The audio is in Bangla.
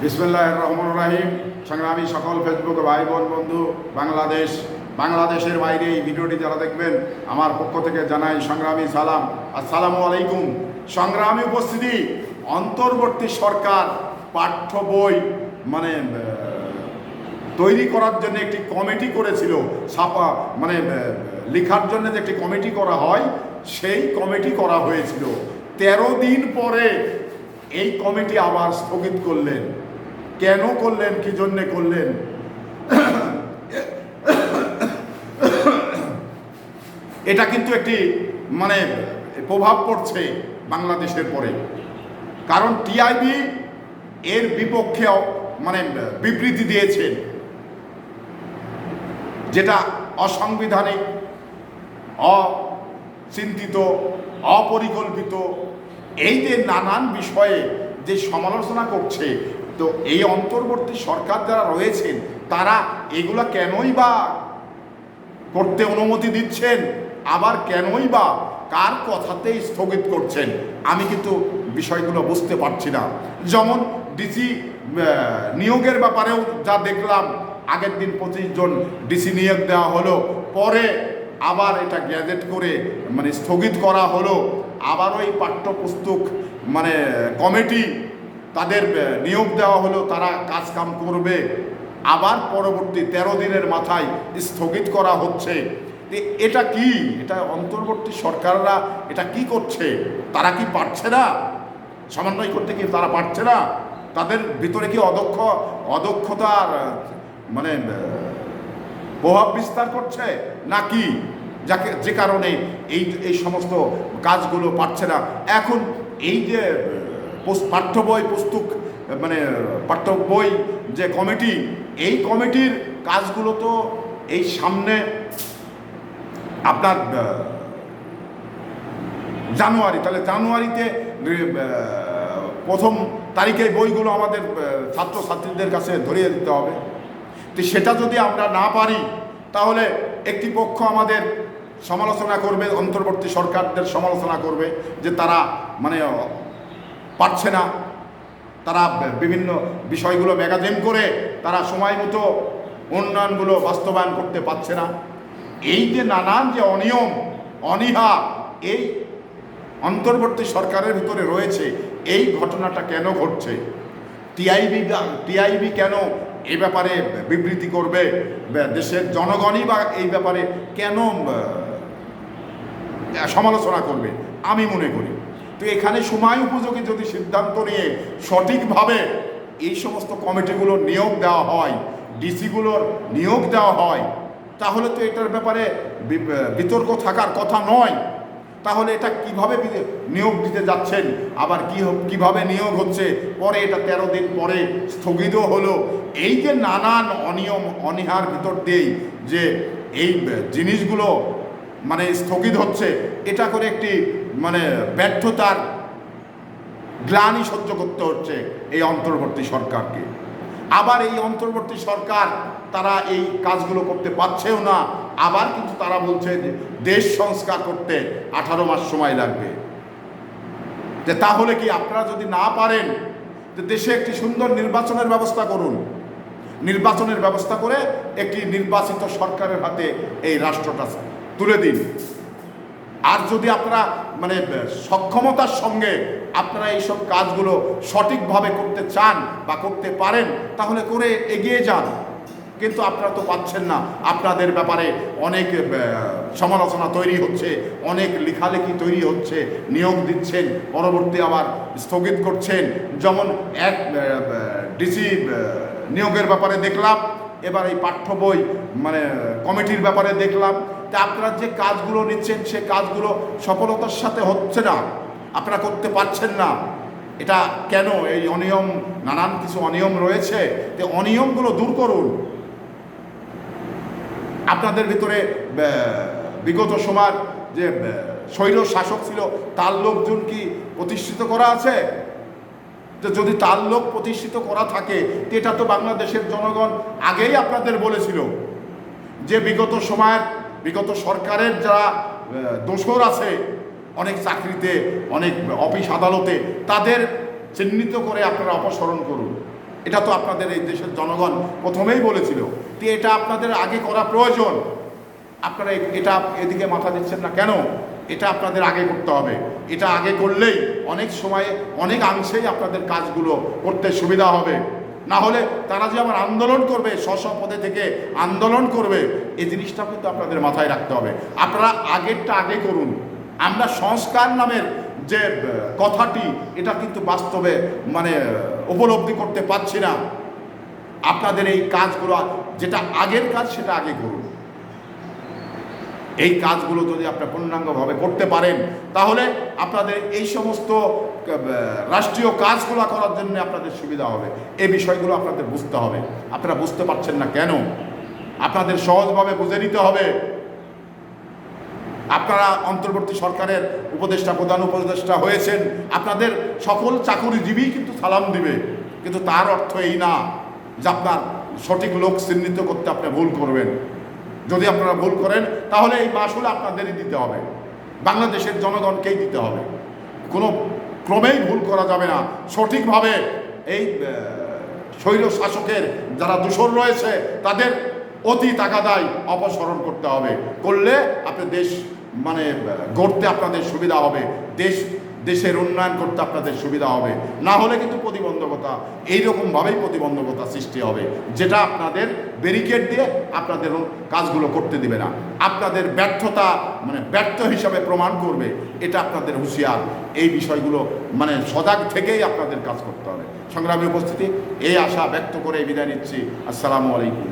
বিসমিল্লাহির রহমানির রহিম। সংগ্রামী সকল ফেসবুক ভাই বোন বন্ধু, বাংলাদেশের বাইরে এই ভিডিওটি যারা দেখবেন, আমার পক্ষ থেকে জানাই সংগ্রামী সালাম, আসসালামু আলাইকুম। সংগ্রামী উপস্থিতি, অন্তর্বর্তী সরকার পাঠ্য বই তৈরি করার জন্য একটি কমিটি করেছিল, লেখার জন্য যে একটি কমিটি করা হয়, সেই কমিটি করা হয়েছিল। 13 দিন পরে এই কমিটি আবার স্থগিত করলেন। কেন করলেন, কি জন্য করলেন? এটা কিন্তু একটি প্রভাব পড়ছে বাংলাদেশের পরে। কারণ টিআইবি এর বিপক্ষে বিবৃতি দিয়েছেন, যেটা অসাংবিধানিক, অচিন্তিত, অপরিকল্পিত, এই যে নানান বিষয়ে যে সমালোচনা করছে। তো এই অন্তর্বর্তী সরকার যারা রয়েছেন, তারা এগুলা কেনই বা করতে অনুমতি দিচ্ছেন, আবার কেনই বা কার কথাতেই স্থগিত করছেন, আমি কিন্তু বিষয়গুলো বুঝতে পারছি না। যেমন ডিসি নিয়োগের ব্যাপারেও যা দেখলাম, আগের দিন 25 জন ডিসি নিয়োগ দেওয়া হলো, পরে আবার এটা গ্যাজেট করে স্থগিত করা হলো। আবার ওই পাঠ্যপুস্তক কমিটি তাদের নিয়োগ দেওয়া হলো, তারা কাজ কাম করবে, আবার পরবর্তী 13 দিনের মাথায় স্থগিত করা হচ্ছে। এটা কি? এটা অন্তর্বর্তী সরকাররা এটা কি করছে? তারা কি পারছে না সমন্বয় করতে? কি তারা পারছে না? তাদের ভিতরে কি অদক্ষতার প্রভাব বিস্তার করছে নাকি, যে কারণে এই সমস্ত কাজগুলো পারছে না? এখন এই যে পাঠ্য বই যে কমিটি, এই কমিটির কাজগুলো তো এই সামনে আপনার জানুয়ারি, তাহলে জানুয়ারিতে 1 তারিখে বইগুলো আমাদের ছাত্রছাত্রীদের কাছে ধরিয়ে দিতে হবে। তো সেটা যদি আমরা না পারি, তাহলে একটি পক্ষ আমাদের সমালোচনা করবে, অন্তর্বর্তী সরকারদের সমালোচনা করবে যে তারা পারছে না, তারা বিভিন্ন বিষয়গুলো ম্যাগাজিন করে তারা সময় মতো উন্নয়নগুলো বাস্তবায়ন করতে পারছে না। এই যে নানান যে অনিয়ম অনীহা এই অন্তর্বর্তী সরকারের ভিতরে রয়েছে, এই ঘটনাটা কেন ঘটছে? টিআইবি কেন এই ব্যাপারে বিবৃতি করবে? দেশের জনগণই বা এই ব্যাপারে কেন সমালোচনা করবে? আমি মনে করি তো এখানে সময় উপযোগী যদি সিদ্ধান্ত নিয়ে সঠিকভাবে এই সমস্ত কমিটিগুলো নিয়োগ দেওয়া হয়, ডিসিগুলোর নিয়োগ দেওয়া হয়, তাহলে তো এটার ব্যাপারে বিতর্ক থাকার কথা নয়। তাহলে এটা কিভাবে নিয়োগ দিতে যাচ্ছেন, আবার কিভাবে নিয়োগ হচ্ছে, পরে এটা 13 দিন পরে স্থগিত হলো। এই যে নানান অনিয়ম অনীহার ভিতর দিয়েই যে এই জিনিসগুলো স্থগিত হচ্ছে, এটা করে একটি ব্যর্থতার গ্লানি সহ্য করতে হচ্ছে এই অন্তর্বর্তী সরকারকে। আবার এই অন্তর্বর্তী সরকার তারা এই কাজগুলো করতে পারছেও না, আবার কিন্তু তারা বলছে যে দেশ সংস্কার করতে 18 মাস সময় লাগবে। যে তাহলে কি আপনারা যদি না পারেন, যে দেশে একটি সুন্দর নির্বাচনের ব্যবস্থা করুন, নির্বাচনের ব্যবস্থা করে একটি নির্বাচিত সরকারের হাতে এই রাষ্ট্রটা তুলে দিন। আর যদি আপনারা সক্ষমতার সঙ্গে আপনারা এইসব কাজগুলো সঠিকভাবে করতে চান বা করতে পারেন, তাহলে করে এগিয়ে যান। কিন্তু আপনারা তো পাচ্ছেন না। আপনাদের ব্যাপারে অনেক সমালোচনা তৈরি হচ্ছে, অনেক লেখালেখি তৈরি হচ্ছে, নিয়োগ দিচ্ছেন, পরবর্তী আবার স্থগিত করছেন। যেমন এক ডিসি নিয়োগের ব্যাপারে দেখলাম, এবার এই পাঠ্য বই কমিটির ব্যাপারে দেখলাম। তা আপনারা যে কাজগুলো নিচ্ছেন, সে কাজগুলো সফলতার সাথে হচ্ছে না, আপনারা করতে পারছেন না। এটা কেন? এই অনিয়ম, নানান কিছু অনিয়ম রয়েছে, যে অনিয়মগুলো দূর করুন। আপনাদের ভিতরে বিগত সময় যে স্বৈর শাসক ছিল, তার লোকজন কি প্রতিষ্ঠিত করা আছে? তো যদি তার লোক প্রতিষ্ঠিত করা থাকে, এটা তো বাংলাদেশের জনগণ আগেই আপনাদের বলেছিল যে বিগত সরকারের যারা দোসর আছে অনেক চাকরিতে, অনেক অফিস আদালতে, তাদের চিহ্নিত করে আপনারা অপসারণ করুন। এটা তো আপনাদের এই দেশের জনগণ প্রথমেই বলেছিল। তো এটা আপনাদের আগে করা প্রয়োজন। আপনারা এটা এদিকে মাথা দিচ্ছেন না কেন? এটা আপনাদের আগে করতে হবে। এটা আগে করলেই অনেক সময়ে অনেক অংশেই আপনাদের কাজগুলো করতে সুবিধা হবে। না হলে তারা যে আবার আন্দোলন করবে, স্ব পদে থেকে আন্দোলন করবে, এই জিনিসটা কিন্তু আপনাদের মাথায় রাখতে হবে। আপনারা আগেরটা আগে করুন। আমরা সংস্কার নামের যে কথাটি, এটা কিন্তু বাস্তবে মানে উপলব্ধি করতে পারছি না। আপনাদের এই কাজগুলো, যেটা আগের কাজ সেটা আগে করুন। এই কাজগুলো যদি আপনারা পূর্ণাঙ্গভাবে করতে পারেন, তাহলে আপনাদের এই সমস্ত রাষ্ট্রীয় কাজগুলো করার জন্য আপনাদের সুবিধা হবে। এই বিষয়গুলো আপনাদের বুঝতে হবে। আপনারা বুঝতে পারছেন না কেন? আপনাদের সহজভাবে বুঝে নিতে হবে। আপনারা অন্তর্বর্তী সরকারের উপদেষ্টা, প্রধান উপদেষ্টা হয়েছেন, আপনাদের সকল চাকুরিজীবী কিন্তু সালাম দিবে, কিন্তু তার অর্থ এই না যে আপনার সঠিক লোক চিহ্নিত করতে আপনি ভুল করবেন। যদি আপনারা ভুল করেন, তাহলে এই মাসুল আপনাদেরই দিতে হবে, বাংলাদেশের জনগণকেই দিতে হবে। কোনো ক্রমেই ভুল করা যাবে না। সঠিকভাবে এই স্বৈর শাসকের যারা দূষণ রয়েছে, তাদের অতি তাগাদায় অপসারণ করতে হবে। করলে আপনি দেশ মানে গড়তে আপনাদের সুবিধা হবে, দেশের উন্নয়ন করতে আপনাদের সুবিধা হবে। না হলে কিন্তু প্রতিবন্ধকতা, এইরকমভাবেই প্রতিবন্ধকতা সৃষ্টি হবে, যেটা আপনাদের ব্যারিকেড দিয়ে আপনাদের কাজগুলো করতে দিবে না। আপনাদের ব্যর্থতা মানে ব্যর্থ হিসাবে প্রমাণ করবে। এটা আপনাদের হুঁশিয়ার। এই বিষয়গুলো মানে সজাগ থেকেই আপনাদের কাজ করতে হবে। সংগ্রামী উপস্থিতি, এই আশা ব্যক্ত করে বিদায় নিচ্ছি। আসসালামু আলাইকুম।